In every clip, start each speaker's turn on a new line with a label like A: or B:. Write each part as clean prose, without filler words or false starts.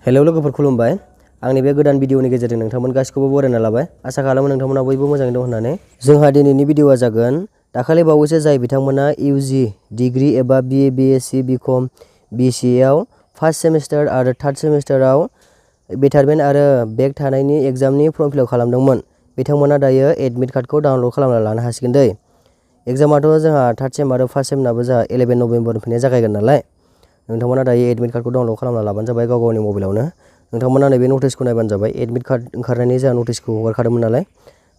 A: Hello लोगोफोर खुलुमबाय। आंनि बे गोदान भिडिअनि गेजेरजों नोंथांमोन गासिखौबो बरायना लाबाय। आसा खालामो नोंथांमोना बयबो मोजाङै दं होननानै। जोंहा दिनैनि भिडिअआ जागोन दाखालि बावैसो जाय बिथांमोना इउजि डिग्री एबा BA BSc BCom BCA आव फार्स्ट सेमिस्टार आरो थार्ड सेमिस्टाराव बेटारमेन्ट आरो बेक थानायनि एग्जामनि फर्म फिलआप खालामदोंमोन। बिथांमोना दायो एडमिट कार्डखौ डाउनलड खालामना लानो हासिगोन दै। एग्जामाथ' जोंहा थार्ड सेम आरो फार्स्ट सेमनाबो जोंहा 11 नभेम्बरनिफ्रायनो जागायगोन नालाय। नोंथांमोना दायो एडमिट कार्डखौ डाउनलड खालामना लाबानो जाबाय गाव गावनि मबाइलावनो। नोंथांमोना नैबे नटिसखौ नायबानो जाबाय। एडमिट कार्ड ओंखारनायनि जोंहा नटिसखौ हगारखादोंमोन नालाय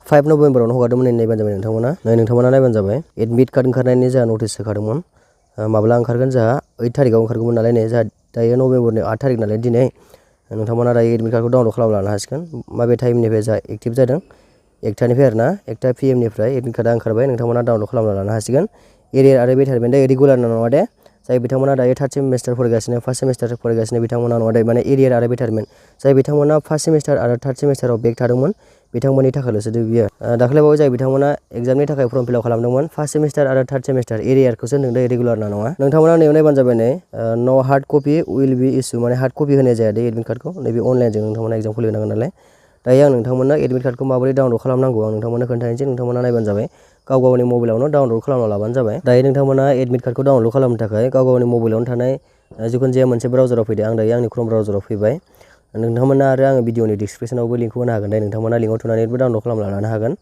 A: 5 नभेम्बरावनो हगारदोंमोन। नायबानो जाबाय नोंथांमोना नायबानो जाबाय। एडमिट कार्ड ओंखारनायनि जोंहा नटिस होखादोंमोन। माब्ला ओंखारगोन जोंहा 8 थारिखआव ओंखारगौमोन नालाय। नै जोंहा दायो नभेम्बरनि 8 थारिख नालाय दिनै। नोंथांमोना दायो एडमिट कार्डखौ डाउनलड खालामना लानो हासिगोन। माबे टाइमनिफ्राय जोंहा एक्टिभ जादों 1 थानिफ्राय आरोना 1 PM निफ्राय एडमिट कार्डआ ओंखारबाय। नोंथांमोना डाउनलड खालामना लानो हासिगोन। एरियर आरो बेटारमेन्ट रेगुलार नङा दे। जाय बिथांमोना दायो थार्ड सेमिस्टार फरायगासिनो फार्स्ट सेमिस्टार फरायगासिनो बिथांमोना नङा दे। माने एरियर आरो बेटारमेन्ट जाय बिथांमोना फार्स्ट सेमिस्टार आरो थार्ड सेमिस्टाराव बेक थादोंमोन बिथांमोननि थाखायल'सो बियो। दाख्लैबावै जाय बिथांमोना एग्जामनि थाखाय फर्म फिलआप खालामदोंमोन फार्स्ट सेमिस्टार आरो थार्ड सेमिस्टार एरियारखौसो होनदों दै, रेगुलार नङा। नोंथांमोना नैयाव नायबानो जाबाय। नै न' हार्ड कपि उइल बि इसु, माने हार्ड कपि होनाय जाया दे एडमिट कार्डखौ। नैबे अनलाइनजों नोंथांमोना एग्जामखौ लिरनांगोन नालाय। दायो आं नोंथांमोननो एडमिट कार्डखौ माबोरै डाउनलड खालामनांगौ आं नोंथांमोननो खोन्थानोसै। नोंथांमोना नायबानो जाबाय। गाव गावनि मबाइलावनो डाउनलड खालामना लाबानो जाबाय। दायो नोंथांमोना एडमिट कार्डखौ डाउनलड खालामनो थाखाय गाव गावनि मबाइलावनो थानाय जिखुनु जाया मोनसे ब्राउजाराव फैदो। आं दायो आंनि क्रोम ब्राउजाराव फैबाय। नोंथांमोना आरो आङो भिडिअनि डिसक्रिपसनावबो लिंकखौ होनो हागोन दे। नोंथांमोना लिंकआव थुनानैबो डाउनलड खालामना लानो हागोन।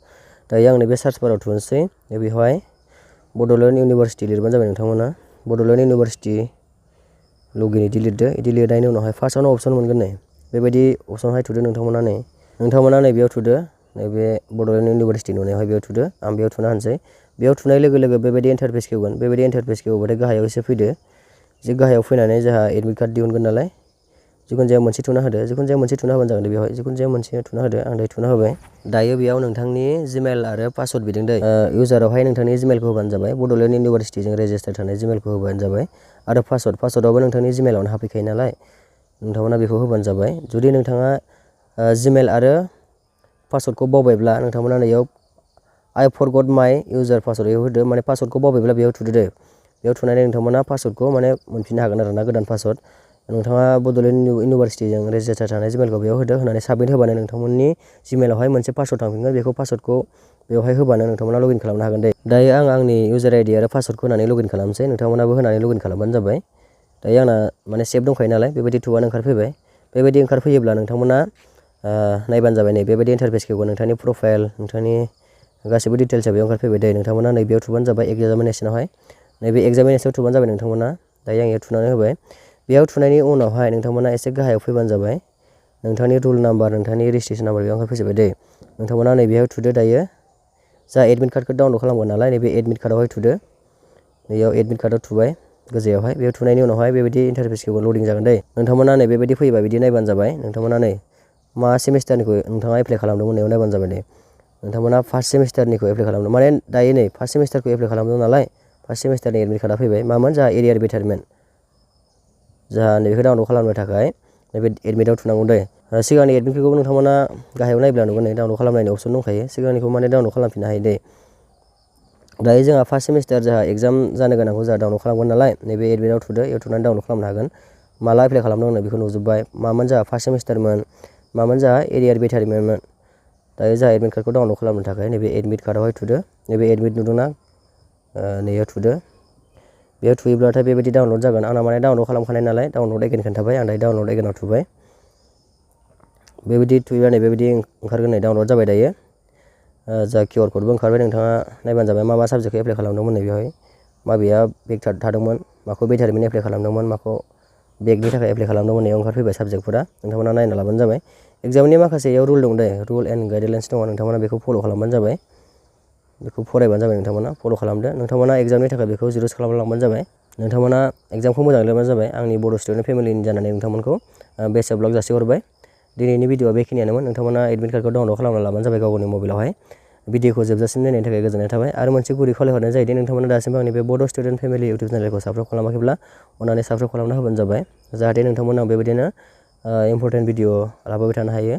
A: दायो आं नैबे सार्च बाराव थुनोसै। बेवहाय बड'लेण्ड इउनिभारसिटि लिरबानो जाबाय नोंथांमोना। बड'लेण्ड इउनिभारसिटि लगइन इदि लिरदो। इदि लिरनायनि उनावहाय फार्स्टआवनो अप्सन मोनगोन नै। बेबायदि अप्सनावहाय थुदो नोंथांमोना नै। नोंथांमोना नैबेयाव थुदो। नैबे बड'लेण्ड इउनिभारसिटि नुनायावहाय बेयाव थुदो। आं बेयाव थुना होनोसै। बेयाव थुनाय लोगो लोगो बेबायदि इन्टारफेस खेवगोन। बेबायदि इन्टारफेस खेवबाथाय गाहायाव एसे फैदो। एसे गाहायाव फैनानै जोंहा एडमिट कार्ड दिहुनगोन नालाय। जिखुनु जाया मोनसे थुना होदो। जिखुनु जाया मोनसे थुना होबानो जागोन दे बेवहाय। जिखुनु जाया मोनसे थुना होदो। आं दायो थुना होबाय। दायो बेयाव नोंथांनि जिमेल आरो पासवर्ड बिदों दै। इउजारावहाय नोंथांनि जिमेलखौ होबानो जाबाय। बड'लेण्ड इउनिभारसिटिजों रेजिस्टार थानाय जिमेलखौ होबानो जाबाय। आरो पासवर्डआबो नोंथांनि जिमेलावनो हाबफैखायो नालाय। नोंथांमोना बेखौ होबानो जाबाय। जुदि नोंथाङा जिमेल आरो पासवर्डखौ बावबायब्ला नोंथांमोना नैयाव आइ फरगट माइ इउजार पासवर्ड बेयाव होदो। माने पासवर्डखौ बावबायब्ला बेयाव थुदो दे। बेयाव थुनानै नोंथांमोना पासवर्डखौ माने मोनफिननो हागोन आरो ना, गोदान पासवर्ड। नोंथाङा बड'लेण्ड इउनिभारसिटिजों रेजिस्टार थानाय जिमेलखौ बेयाव होदो। होनानै साबमिट होबानो नोंथांमोननि जिमेलावहाय मोनसे पासवर्ड थांफिनगोन। बेखौ पासवर्डखौ बेवहाय होबानो नोंथांमोना लगइन खालामनो हागोन दे। दायो आं आंनि इउजार आइडि आरो पासवर्डखौ होनानै लगइन खालामनोसै। नोंथांमोनाबो होनानै लगइन खालामबानो जाबाय। दायो आंना माने सेभ दंखायो नालाय बेबायदि थुबानो ओंखारफैबाय। बेबायदि ओंखारफैयोब्ला नोंथांमोना नायबानो जाबाय। नै बेबायदि इन्टारफेस खेवगोन। नोंथांनि प्रफाइल नोंथांनि गासैबो डिटेल्सआ बेयाव ओंखारफैबाय दे। नोंथांमोना नैबेयाव थुबानो जाबाय एग्जामिनेसनावहाय। नैबे एग्जामिनेसनाव थुबानो जाबाय नोंथांमोना। दायो आं इयाव थुनानै होबाय। बेयाव थुनायनि उनावहाय नोंथांमोना एसे गाहायाव फैबानो जाबाय। नोंथांनि रुल नाम्बार नोंथांनि रेजिस्ट्रेसन नाम्बार बेयाव ओंखारफैजोबबाय दे। नोंथांमोना नैबेयाव थुदो दायो। जा एडमिट कार्डखौ डाउनलड खालामगोन नालाय नैबे एडमिट कार्डआवहाय थुदो। नैयाव एडमिट कार्डआव थुबाय गोजौआवहाय। बेयाव थुनायनि उनावहाय बेबायदि इन्टारफेसखौ लडिं जागोन दे। नोंथांमोना नै बेबायदि फैयोबा बिदि नायबानो जाबाय। नोंथांमोना नै मा सेमिस्टारनिखौ नोंथाङा एप्लाइ खालामदोंमोन नैयाव नायबानो जाबाय दे। नोंथांमोना फार्स्ट सेमिस्टारनिखौ एप्लाइ खालामदों। माने दायो नै फार्स्ट सेमिस्टारखौ एप्लाइ खालामदों नालाय फार्स्ट सेमिस्टारनि एडमिट कार्डआ फैबाय। मामोन जोंहा एरियार बेटारमेन्ट। जोंहा नैबेखौ डाउनलड खालामनो थाखाय नैबे एडमिटआव थुनांगौ दे। सिगांनि एडमिटखौबो नोंथांमोना गाहायाव नायब्ला नुगोन नै डाउनलड खालामनायनि अपसन दंखायो। सिगांनिखौ माने डाउनलड खालामफिननो हायो दे। दायो जोंहा फार्स्ट सेमिस्टार जोंहा एग्जाम जानो गोनांखौ जोंहा डाउनलड खालामगोन नालाय नैबे एडमिटआव थुदो। इयाव थुनानै डाउनलड खालामनो हागोन। माला एप्लाइ खालामदों बेखौ नुजोब्बाय। मामोन जोंहा फार्स्ट सेमिस्टारमोन, मामोन जोंहा एरियार बेटारमेन्टमोन। दायो जोंहा एडमिट कार्डखौ डाउनलड खालामनो थाखाय नैबे एडमिट कार्डआवहाय थुदो। नैबे एडमिट नुदोंना नैयाव थुदो। बेयाव थुयोब्लाथाय बेबायदि डाउनलड जागोन। आंना माने डाउनलड खालामखानाय नालाय डाउनलड एगेन खोन्थाबाय। आं दायो डाउनलड एगेनाव थुबाय। बेबायदि थुयोबा नै बेबायदि ओंखारगोन नै डाउनलड जाबाय दायो। जा किउआर क'डबो ओंखारबाय। नोंथाङा नायबानो जाबाय मा मा साबजेक्टखौ एप्लाइ खालामदोंमोन नै बेवहाय। माबेया बेक थादोंमोन, माखौ बेटारमेन्ट एप्लाइ खालामदोंमोन, माखौ बेकनि थाखाय एप्लाइ खालामदोंमोन नैयाव ओंखारफैबाय साबजेक्टफोरा। नोंथांमोना नायना लाबानो जाबाय। एग्जामनि माखासे इयाव रुल दं दे। रुल एन्ड गाइडलाइन्स दङ। नोंथांमोना बेखौ फल' खालामबानो जाबाय। बेखौ फरायबानो जाबाय। नोंथांमोना फल' खालामदो। नोंथांमोना एग्जामनि थाखाय बेखौ जिर'स खालामलांबानो जाबाय। नोंथांमोना एग्जामखौ मोजाङै लिरबानो जाबाय। आंनि बड' स्टुडेन्ट फेमिलिनि जानानै नोंथांमोनखौ बेस्ट अफ लाक जासिहरबाय। दिनैनि भिडिअआ बेखिनियानोमोन। नोंथांमोना एडमिट कार्डखौ डाउनलड खालामना लाबानो जाबाय गाव गावनि मबाइलावहाय। भिडिअखौ जोबजासिम नायनायनि थाखाय गोजोननाय थाबाय। आरो मोनसे गुरै खावलायहरनाय जायोदि नोंथांमोना दासिमबो आंनि बे बड' स्टुडेन्ट फेमिलि इउटुब चेनेलखौ साबस्क्राइब खालामाखैब्ला अननानै साबस्क्राइब खालामना होबानो जाबाय। जाहाथे नोंथांमोना बेबायदिनो इम्परटेन्ट भिडिअ लाबोबाय थानो हायो।